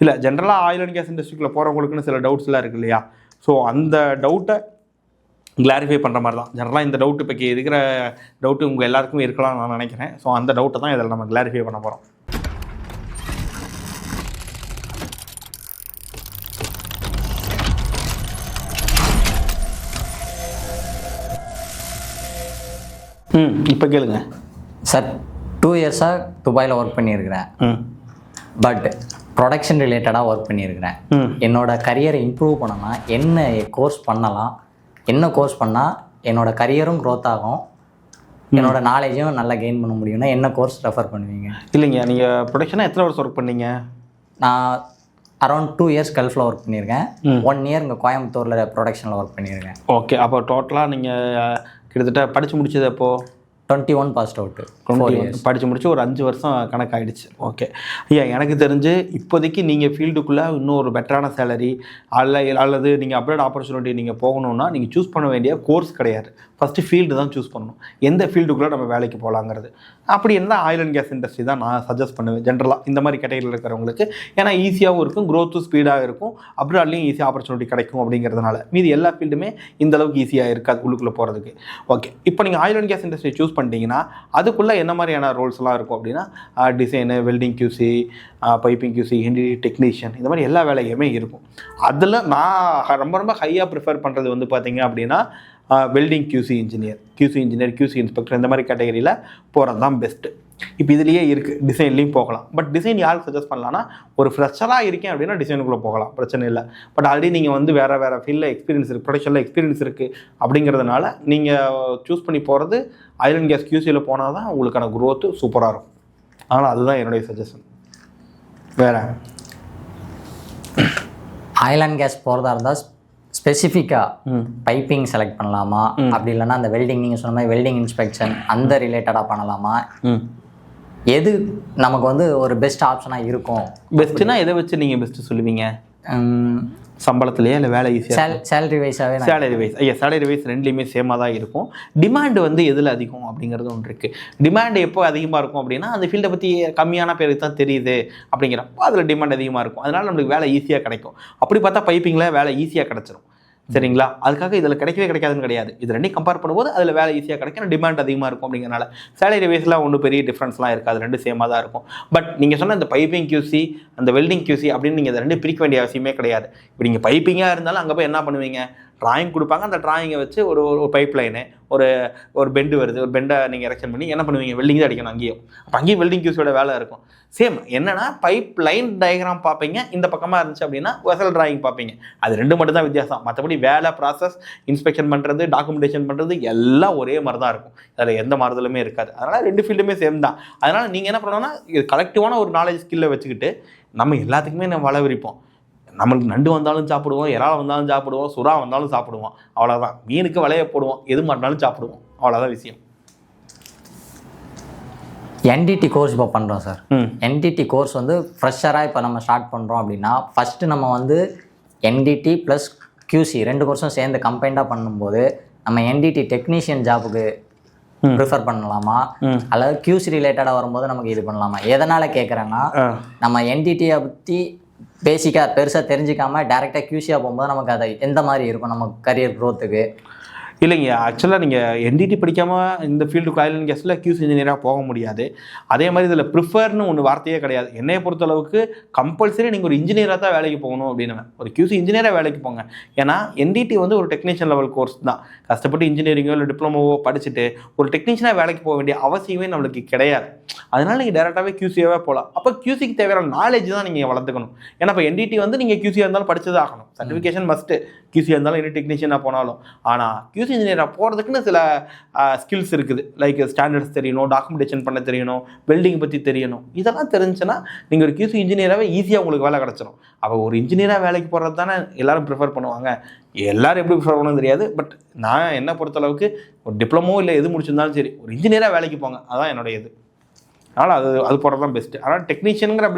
இல்லை ஜென்ரலாக oil and gas இண்டஸ்ட்ரிக்குள்ளே போகிறவங்களுக்குன்னு சில டவுட்ஸ்லாம் இருக்குது இல்லையா? ஸோ அந்த டவுட்டை கிளாரிஃபை பண்ணுற மாதிரி தான். ஜென்ரலாக இந்த டவுட் இப்போ இருக்கிற டவுட்டு உங்கள் எல்லாருக்குமே இருக்கலாம்னு நான் நினைக்கிறேன். ஸோ அந்த டவுட்டை தான் இதில் நம்ம கிளாரிஃபை பண்ண போகிறோம். இப்போ கேளுங்க சார். 2 இயர்ஸாக துபாயில் ஒர்க் பண்ணியிருக்கிறேன். பட் ப்ரொடக்ஷன் ரிலேட்டடாக ஒர்க் பண்ணியிருக்கிறேன். என்னோடய கரியரை இம்ப்ரூவ் பண்ணணும்னா என்ன கோர்ஸ் பண்ணலாம், என்ன கோர்ஸ் பண்ணால் என்னோடய கரியரும் க்ரோத் ஆகும், என்னோட நாலேஜும் நல்லா கெயின் பண்ண முடியும்னா என்ன கோர்ஸ் ரெஃபர் பண்ணுவீங்க? இல்லைங்க, நீங்கள் ப்ரொடக்ஷனாக எத்தனை வருஷம் ஒர்க் பண்ணீங்க? நான் அரௌண்ட் 2 இயர்ஸ் கல்ஃபில் ஒர்க் பண்ணியிருக்கேன். 1 இயர் இங்கே கோயம்புத்தூரில் ப்ரொடக்ஷனில் ஒர்க் பண்ணியிருக்கேன். ஓகே, அப்போ டோட்டலாக நீங்கள் கிட்டத்தட்ட படித்து முடிச்சது அப்போது 21 பாஸ்ட் அவுட்டு. 21 படித்து முடிச்சு ஒரு 5 வருஷம் கணக்காயிடுச்சு. ஓகே ஐயா, எனக்கு தெரிஞ்சு இப்போதைக்கு நீங்கள் ஃபீல்டுக்குள்ளே இன்னும் ஒரு பெட்டரான சேலரி அல்லது நீங்கள் அப்கிரேட் ஆப்பர்ச்சுனிட்டி நீங்கள் போகணுன்னா நீங்கள் சூஸ் பண்ண வேண்டிய கோர்ஸ் கிடையாது, ஃபஸ்ட்டு ஃபீல்டு தான் சூஸ் பண்ணணும். எந்த ஃபீல்டுக்குள்ளே நம்ம வேலைக்கு போகலாங்கிறது. அப்படி இருந்தால் ஆயில் அண்ட் கேஸ் இண்டஸ்ட்ரி தான் நான் சஜஸ்ட் பண்ணுவேன் ஜென்ரலாக இந்த மாதிரி கேட்டகரியில் இருக்கிறவங்களுக்கு. ஏன்னா ஈஸியாகவும் இருக்கும், க்ரோத்தும் ஸ்பீடாக இருக்கும், அப்ராட்லேயும் ஈஸியாக ஆப்பர்ச்சுனிட்டி கிடைக்கும் அப்படிங்கிறதுனால. மீதி எல்லா ஃபீல்டுமே இந்தளவுக்கு ஈஸியாக இருக்காது உள்ளுக்குள்ளே போகிறதுக்கு. ஓகே, இப்போ நீங்கள் oil and gas industry choose பண்ணிட்டீங்கன்னா அதுக்குள்ளே என்ன மாதிரியான ரோல்ஸ்லாம் இருக்கும் அப்படின்னா design, welding QC, piping QC, Guindy technician, இந்த மாதிரி எல்லா வேலையுமே இருக்கும். அதில் நான் ரொம்ப ஹையாக ப்ரிஃபர் பண்ணுறது வந்து பார்த்திங்க அப்படின்னா welding QC engineer, QC inspector, இந்த மாதிரி கேட்டகரியில் போகிறது தான் பெஸ்ட்டு. இப்போ இதுலேயே இருக்குது, டிசைன்லேயும் போகலாம். பட் டிசைன் யாருக்கு சஜஸ்ட் பண்ணலான்னா, ஒரு ஃப்ரெஷராக இருக்கேன் அப்படின்னா டிசைனுக்குள்ளே போகலாம், பிரச்சனை இல்லை. பட் ஆல்ரெடி நீங்கள் வந்து வேறு ஃபீல்டில் எக்ஸ்பீரியன்ஸ் இருக்குது, ப்ரொடக்ஷனில் எக்ஸ்பீரியன்ஸ் இருக்குது அப்படிங்கிறதுனால நீங்கள் சூஸ் பண்ணி போகிறது ஆயில் அண்ட் கேஸ் QCயில் போனால் தான் உங்களுக்கான க்ரோத்து சூப்பராக இருக்கும். அதனால் அதுதான் என்னுடைய சஜஷன். வேறு ஆயில் அண்ட் கேஸ் போகிறதா இருந்தால் ஸ்பெசிஃபிக்காக பைப்பிங் செலக்ட் பண்ணலாமா, அப்படி இல்லைன்னா அந்த வெல்டிங் நீங்கள் சொன்ன மாதிரி வெல்டிங் இன்ஸ்பெக்ஷன் அந்த ரிலேட்டடாக பண்ணலாமா, எது நமக்கு வந்து ஒரு பெஸ்ட் ஆப்ஷனாக இருக்கும்? பெஸ்ட்டுனா எதை வச்சு நீங்கள் பெஸ்ட்டு சொல்லுவீங்க? சம்பளத்துலேயே இல்லை வேலை ஈஸியாக? சேலரி வைஸாகவே. சேலரி வைஸ் ரெண்டுலேயுமே சேமாக தான் இருக்கும். டிமாண்டு வந்து எதில் அதிகம் அப்படிங்கிறது ஒன்று இருக்குது. டிமாண்டு எப்போ அதிகமாக இருக்கும் அப்படின்னா அந்த ஃபீல்டை பற்றி கம்மியான பேருக்கு தான் தெரியுது அப்படிங்கிறப்போ அதில் டிமாண்ட் அதிகமாக இருக்கும். அதனால் நம்மளுக்கு வேலை ஈஸியாக கிடைக்கும். அப்படி பார்த்தா பைப்பிங்கில் வேலை ஈஸியாக கிடச்சிரும். சரிங்களா? அதுக்காக இதில் கிடைக்கவே கிடைக்காதுன்னு கிடையாது. இது ரெண்டையும் கம்பேர் பண்ணும்போது அதில் வேலை ஈஸியாக கிடைக்கும், டிமாண்ட் அதிகமாக இருக்கும். அப்படிங்கிறனால சேலரி வைஸ்லாம் ஒன்றும் பெரிய டிஃப்ரென்ஸ்லாம் இருக்காது, ரெண்டு சேமாக தான் இருக்கும். பட் நீங்கள் சொன்ன இந்த பைப்பிங் QC, அந்த வெல்டிங் QC அப்படின்னு நீங்கள் அதை ரெண்டு பிரிக்க வேண்டிய அவசியமே கிடையாது. இப்போ நீங்கள் பைப்பிங்காக இருந்தாலும் அங்கே போய் என்ன பண்ணுவீங்க, டிராயிங் கொடுப்பாங்க, அந்த டிராயிங்கை வச்சு ஒரு பைப் லைனு, ஒரு பெண்டு வருது, ஒரு பெண்டை நீங்கள் எரெக்ஷன் பண்ணி என்ன பண்ணுவீங்க, வெல்டிங் தான் அடிக்கணும் அங்கேயும். அப்போ அங்கேயும் வெல்டிங் QCயோட வேலை இருக்கும். சேம் என்னன்னா பைப் லைன் டயக்ராம் பார்ப்பீங்க, இந்த பக்கமாக இருந்துச்சு அப்படின்னா வெசல் டிராயிங் பார்ப்பீங்க. அது ரெண்டு மட்டும் தான் வித்தியாசம். மற்றபடி வேலை, ப்ராசஸ், இன்ஸ்பெக்ஷன் பண்ணுறது, டாக்குமெண்டேஷன் பண்ணுறது எல்லாம் ஒரே மாதிரி தான் இருக்கும். அதில் எந்த மாறுதலுமே இருக்காது. அதனால் ரெண்டு ஃபீல்டுமே சேம் தான். அதனால் நீங்கள் என்ன பண்ணணும்னா, இது கலெக்டிவான ஒரு நாலேஜ் ஸ்கில்லை வச்சுக்கிட்டு நம்ம எல்லாத்துக்குமே நம்ம வள விரிப்போம். நம்மளுக்கு நண்டு வந்தாலும் சாப்பிடுவோம், இறால் வந்தாலும் சாப்பிடுவோம், சுறா வந்தாலும் சாப்பிடுவோம், அவ்வளோதான். மீனுக்கு வலைய போடுவோம், எது மாட்டினாலும் சாப்பிடுவோம், அவ்வளோதான் விஷயம். NDT கோர்ஸ் இப்போ பண்ணுறோம் சார். NDT கோர்ஸ் வந்து ஃப்ரெஷராக இப்போ நம்ம ஸ்டார்ட் பண்ணுறோம் அப்படின்னா ஃபஸ்ட்டு நம்ம வந்து NDT ப்ளஸ் QC ரெண்டு கோர்ஸும் சேர்ந்து கம்பைண்டாக பண்ணும்போது நம்ம NDT டெக்னீஷியன் ஜாபுக்கு ப்ரிஃபர் பண்ணலாமா, அல்லது QC ரிலேட்டடாக வரும்போது நமக்கு இது பண்ணலாமா? எதனால் கேட்குறேன்னா, நம்ம NDTயை பற்றி பேசிக்காக பெருசாக தெரிஞ்சிக்காமல் டேரெக்டாக QCயாக போகும்போது நமக்கு அதை எந்த மாதிரி இருக்கும் நம்ம கரியர் க்ரோத்துக்கு? இல்லைங்க, ஆக்சுவலாக நீங்கள் NDT படிக்காமல் இந்த ஃபீல்டுக்கு ஆயில் அண்ட் கேஸில் QC இன்ஜினியராக போக முடியாது. அதே மாதிரி இதில் ப்ரிஃபர்னு ஒன்று வார்த்தையே கிடையாது. என்னையை பொறுத்தளவுக்கு கம்பல்சரி நீங்கள் ஒரு இன்ஜினியராக தான் வேலைக்கு போகணும் அப்படின்னு, ஒரு QC இன்ஜினியராக வேலைக்கு போங்க. ஏன்னா NDT வந்து ஒரு டெக்னீஷியன் லெவல் கோர்ஸ் தான். கஷ்டப்பட்டு இன்ஜினியரிங்கோ இல்லை டிப்ளமோவோ படிச்சுட்டு ஒரு டெக்னீஷியனாக வேலைக்கு போக வேண்டிய அவசியமே நம்மளுக்கு கிடையாது. அதனால் நீங்கள் டேரெக்டாகவே QCயாகவே போகலாம். அப்போ QCக்கு தேவையான நாலேஜ் தான் நீங்கள் வளர்த்துக்கணும். ஏன்னா இப்போ NDT வந்து நீங்கள் QCயாக இருந்தாலும் படிச்சது ஆகணும், சர்டிஃபிகேஷன் மஸ்ட்டு. QCயாக இருந்தாலும் என்ன டெக்னீஷியனாக போனாலும். ஆனால் QC இன்ஜினியராக போகிறதுக்குன்னு சில ஸ்கில்ஸ் இருக்குது. லைக் ஸ்டாண்டர்ட்ஸ் தெரியணும், டாக்குமெண்டேஷன் பண்ண தெரியணும், வெல்டிங் பற்றி தெரியணும். இதெல்லாம் தெரிஞ்சுன்னா நீங்கள் ஒரு QC இன்ஜினியராகவே ஈஸியாக உங்களுக்கு வேலை கிடச்சிடும். அப்போ ஒரு இன்ஜினியராக வேலைக்கு போகிறது தானே எல்லோரும் ப்ரிஃபர் பண்ணுவாங்க. எல்லோரும் எப்படி ப்ரிஃபர் பண்ணணும் தெரியாது. பட் நான் என்ன பொறுத்தளவுக்கு ஒரு டிப்ளமோ இல்லை எது முடிச்சிருந்தாலும் சரி, ஒரு இன்ஜினியராக வேலைக்கு போங்க, அதுதான் என்னுடைய இது. அதனால் அது போகிறது தான் பெஸ்ட்டு. ஆனால் டெக்னீஷியனுங்கிற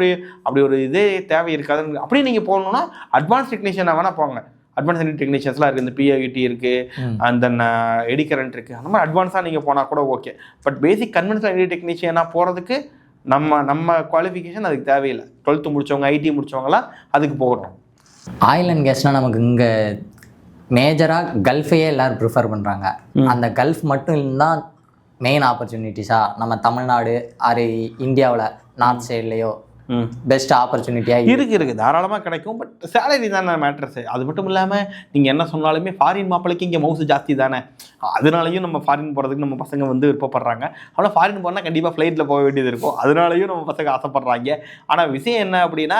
அப்படி ஒரு இதே தேவை இருக்காதுன்னு அப்படியே நீங்கள் போகணுன்னா அட்வான்ஸ் டெக்னீஷியனாக வேணால் போங்க. அட்வான்ஸ் டெக்னீஷியன்ஸ்லாம் இருக்குது, இந்த PIT இருக்குது, அந்த எடி கரண்ட் இருக்குது. அந்த மாதிரி அட்வான்ஸாக நீங்கள் போனால் கூட ஓகே. பட் பேசிக் கன்வென்ஷனல் டெக்னீஷியனாக போகிறதுக்கு நம்ம குவாலிஃபிகேஷன் அதுக்கு தேவையில்லை. 12th முடிச்சவங்க, ஐடி முடிச்சவங்கலாம் அதுக்கு போகணும். ஆயில் அண்ட் கேஸ்னால் நமக்கு இங்கே மேஜராக கல்ஃபையே எல்லோரும் ப்ரிஃபர் பண்ணுறாங்க. அந்த கல்ஃப் மட்டும் இருந்தால் மெயின் ஆப்பர்ச்சுனிட்டிஸாக நம்ம தமிழ்நாடு ஆறு இந்தியாவில் நார்த் சைட்லேயோ பெஸ்ட் ஆப்பர்ச்சுனிட்டியாக இருக்குது, தாராளமாக கிடைக்கும். பட் சேலரி தானே மேட்ரஸு. அது மட்டும் இல்லாமல் நீங்கள் என்ன சொன்னாலுமே ஃபாரின் மாப்பிளைக்கு இங்கே மவுசு ஜாஸ்தி தானே. அதனாலையும் நம்ம ஃபாரின் போகிறதுக்கு நம்ம பசங்க வந்து விருப்பப்படுறாங்க. ஆனால் ஃபாரின் போனால் கண்டிப்பாக ஃப்ளைட்டில் போக வேண்டியது இருக்கும். அதனாலையும் நம்ம பசங்க ஆசைப்படுறாங்க. ஆனால் விஷயம் என்ன அப்படின்னா,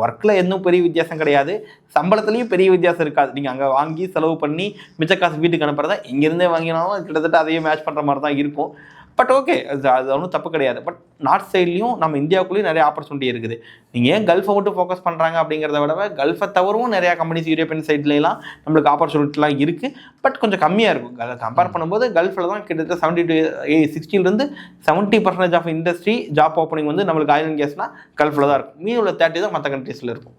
ஒர்க்கில் எதுவும் பெரிய வித்தியாசம் கிடையாது, சம்பளத்துலேயும் பெரிய வித்தியாசம் இருக்காது. நீங்கள் அங்கே வாங்கி செலவு பண்ணி மிச்ச காசு வீட்டுக்கு அனுப்புறதா இங்கேருந்தே வாங்கினாலும் கிட்டத்தட்ட அதையும் மேட்ச் பண்ணுற மாதிரி தான் இருக்கும். பட் ஓகே, அது ஒன்றும் தப்பு கிடையாது. பட் நார்த் சைட்லேயும் நம்ம இந்தியாவுக்குள்ளேயும் நிறைய ஆப்பர்ச்சுனிட்டி இருக்குது. நீங்கள் ஏன் கல்ஃபை மட்டும் ஃபோக்கஸ் பண்ணுறாங்க அப்படிங்கிறத விட கல்ஃபை தவிரவும் நிறையா கம்பெனிஸ் யூரோப்பியன் சைட்லாம் நம்மளுக்கு ஆப்பர்ச்சுனிட்டிலாம் இருக்குது. பட் கொஞ்சம் கம்மியாக இருக்கும். அதை கம்பேர் பண்ணும்போது கல்ஃபில் தான் கிட்டத்தட்ட 60% 70% ஆஃப் இண்டஸ்ட்ரி ஜாப் ஓப்பனிங் வந்து நம்மளுக்கு ஆயில் அண்ட் கேஸ்னால் கல்ஃபில் தான் இருக்கும். மீதி உள்ள 30 தான் மற்ற கண்ட்ரீஸில் இருக்கும்.